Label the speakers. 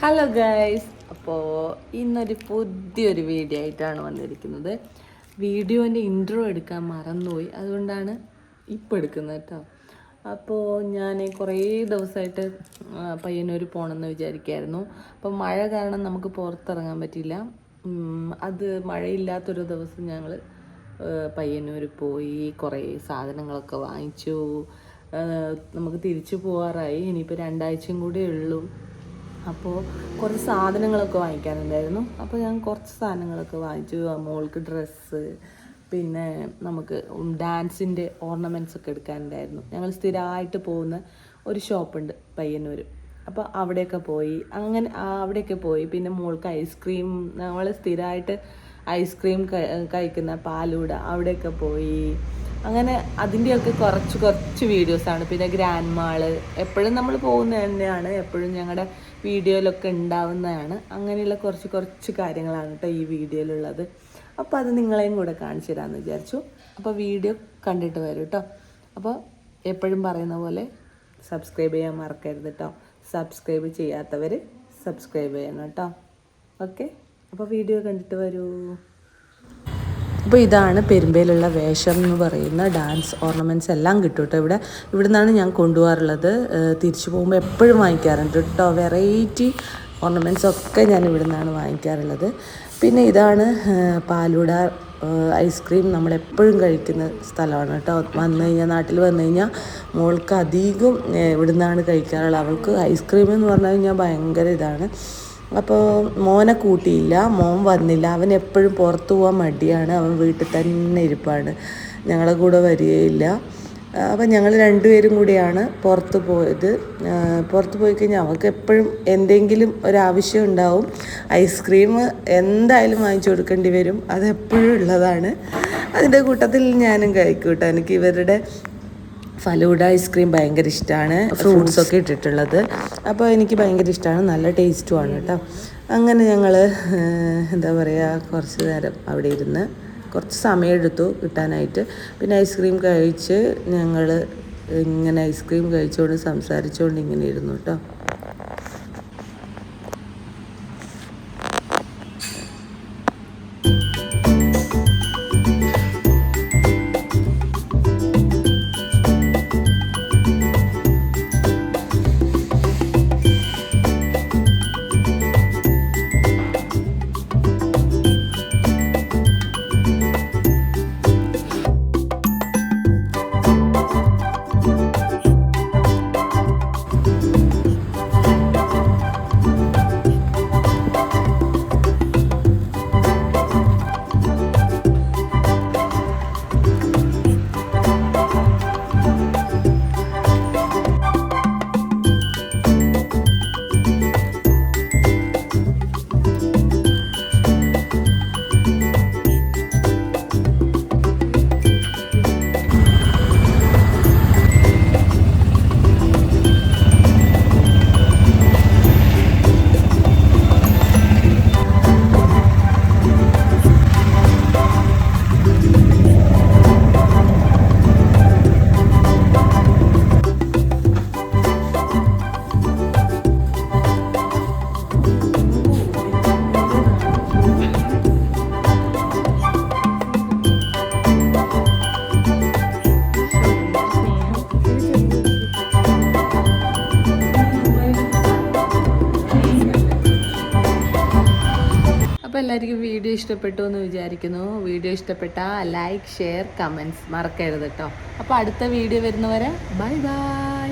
Speaker 1: Hello guys, അപ്പോൾ ഇന്നൊരു പുതിയൊരു വീഡിയോ ആയിട്ടാണ് വന്നിരിക്കുന്നത്. വീഡിയോൻ്റെ ഇൻട്രോ എടുക്കാൻ മറന്നുപോയി, അതുകൊണ്ടാണ് ഇപ്പോൾ എടുക്കുന്നത് കേട്ടോ. അപ്പോൾ ഞാൻ കുറേ ദിവസമായിട്ട് പയ്യന്നൂർ പോകണമെന്ന് വിചാരിക്കുമായിരുന്നു. അപ്പോൾ മഴ കാരണം നമുക്ക് പുറത്തിറങ്ങാൻ പറ്റില്ല. അത് മഴയില്ലാത്തൊരു ദിവസം ഞങ്ങൾ പയ്യന്നൂർ പോയി കുറേ സാധനങ്ങളൊക്കെ വാങ്ങിച്ചു. നമുക്ക് തിരിച്ചു പോകാറായി, ഇനിയിപ്പോൾ 2 ആഴ്ചയും കൂടെ ഉള്ളൂ. അപ്പോൾ കുറച്ച് സാധനങ്ങളൊക്കെ വാങ്ങിക്കാനുണ്ടായിരുന്നു. അപ്പോൾ ഞാൻ കുറച്ച് സാധനങ്ങളൊക്കെ വാങ്ങിച്ചു. മോൾക്ക് ഡ്രസ്സ്, പിന്നെ നമുക്ക് ഡാൻസിൻ്റെ ഓർണമെൻറ്റ്സ് ഒക്കെ എടുക്കാനുണ്ടായിരുന്നു. ഞങ്ങൾ സ്ഥിരമായിട്ട് പോകുന്ന ഒരു ഷോപ്പുണ്ട് പയ്യന്നൂർ. അപ്പോൾ അവിടെയൊക്കെ പോയി. അങ്ങനെ അവിടെയൊക്കെ പോയി. പിന്നെ മോൾക്ക് ഐസ്ക്രീം, നമ്മൾ സ്ഥിരമായിട്ട് ഐസ്ക്രീം കഴിക്കുന്ന പാലൂട, അവിടെയൊക്കെ പോയി. അങ്ങനെ അതിൻ്റെയൊക്കെ കുറച്ച് വീഡിയോസാണ്. പിന്നെ ഗ്രാൻഡ് മാള് എപ്പോഴും നമ്മൾ പോകുന്നത് തന്നെയാണ്, എപ്പോഴും ഞങ്ങളുടെ വീഡിയോയിലൊക്കെ ഉണ്ടാവുന്നതാണ്. അങ്ങനെയുള്ള കുറച്ച് കാര്യങ്ങളാണ് കേട്ടോ ഈ വീഡിയോയിലുള്ളത്. അപ്പോൾ അത് നിങ്ങളെയും കൂടെ കാണിച്ചു തരാമെന്ന് വിചാരിച്ചു. അപ്പോൾ വീഡിയോ കണ്ടിട്ട് വരും കേട്ടോ. അപ്പോൾ എപ്പോഴും പറയുന്ന പോലെ സബ്സ്ക്രൈബ് ചെയ്യാൻ മറക്കരുത് കേട്ടോ. സബ്സ്ക്രൈബ് ചെയ്യാത്തവർ സബ്സ്ക്രൈബ് ചെയ്യണം കേട്ടോ. ഓക്കെ, അപ്പോൾ വീഡിയോ കണ്ടിട്ട് വരൂ. അപ്പോൾ ഇതാണ് പെരുമ്പയിലുള്ള വേഷം എന്ന് പറയുന്ന ഡാൻസ് ഓർണമെൻറ്റ്സ് എല്ലാം കിട്ടും കേട്ടോ. ഇവിടെ നിന്നാണ് ഞാൻ കൊണ്ടുപോകാറുള്ളത്. തിരിച്ചു പോകുമ്പോൾ എപ്പോഴും വാങ്ങിക്കാറുണ്ട് കേട്ടോ. വെറൈറ്റി ഓർണമെൻറ്റ്സ് ഒക്കെ ഞാൻ ഇവിടെ നിന്നാണ് വാങ്ങിക്കാറുള്ളത്. പിന്നെ ഇതാണ് പാലൂട ഐസ്ക്രീം. നമ്മളെപ്പോഴും കഴിക്കുന്ന സ്ഥലമാണ് കേട്ടോ. നാട്ടിൽ വന്നു കഴിഞ്ഞാൽ മോൾക്ക് അധികം ഇവിടെ നിന്നാണ് കഴിക്കാറുള്ളത്. അവൾക്ക് ഐസ്ക്രീം എന്ന് പറഞ്ഞു കഴിഞ്ഞാൽ ഭയങ്കര ഇതാണ്. അപ്പോൾ മോനെ കൂട്ടിയില്ല, മോൻ വന്നില്ല. അവൻ എപ്പോഴും പുറത്തു പോകാൻ മടിയാണ്. അവൻ വീട്ടിൽ തന്നെ ഇരിപ്പാണ്, ഞങ്ങളെ കൂടെ വരികയില്ല. അപ്പം ഞങ്ങൾ 2 പേരും കൂടിയാണ് പുറത്ത് പോയത്. പുറത്ത് പോയി കഴിഞ്ഞാൽ അവൾക്ക് എപ്പോഴും എന്തെങ്കിലും ഒരാവശ്യം ഉണ്ടാവും. ഐസ്ക്രീം എന്തായാലും വാങ്ങിച്ചു കൊടുക്കേണ്ടി വരും, അതെപ്പോഴും ഉള്ളതാണ്. അതിൻ്റെ കൂട്ടത്തിൽ ഞാനും കഴിക്കും കേട്ടോ. എനിക്ക് ഇവരുടെ ഫലൂഡ ഐസ്ക്രീം ഭയങ്കര ഇഷ്ടമാണ്, ഫ്രൂട്ട്സൊക്കെ ഇട്ടിട്ടുള്ളത്. അപ്പോൾ എനിക്ക് ഭയങ്കര ഇഷ്ടമാണ്, നല്ല ടേസ്റ്റുമാണ് കേട്ടോ. അങ്ങനെ ഞങ്ങൾ എന്താ പറയുക, കുറച്ച് നേരം അവിടെ ഇരുന്ന് കുറച്ച് സമയമെടുത്തു കിട്ടാനായിട്ട്. പിന്നെ ഐസ്ക്രീം കഴിച്ച് ഞങ്ങൾ ഇങ്ങനെ ഐസ്ക്രീം കഴിച്ചുകൊണ്ട് സംസാരിച്ചുകൊണ്ട് ഇങ്ങനെ ഇരുന്നു കേട്ടോ. അപ്പോൾ എല്ലാവർക്കും വീഡിയോ ഇഷ്ടപ്പെട്ടു എന്ന് വിചാരിക്കുന്നു. വീഡിയോ ഇഷ്ടപ്പെട്ടാൽ ലൈക്ക്, ഷെയർ, കമൻറ്റ്സ് മറക്കരുത് കേട്ടോ. അപ്പോൾ അടുത്ത വീഡിയോ വരുന്നവരെ ബൈ ബൈ.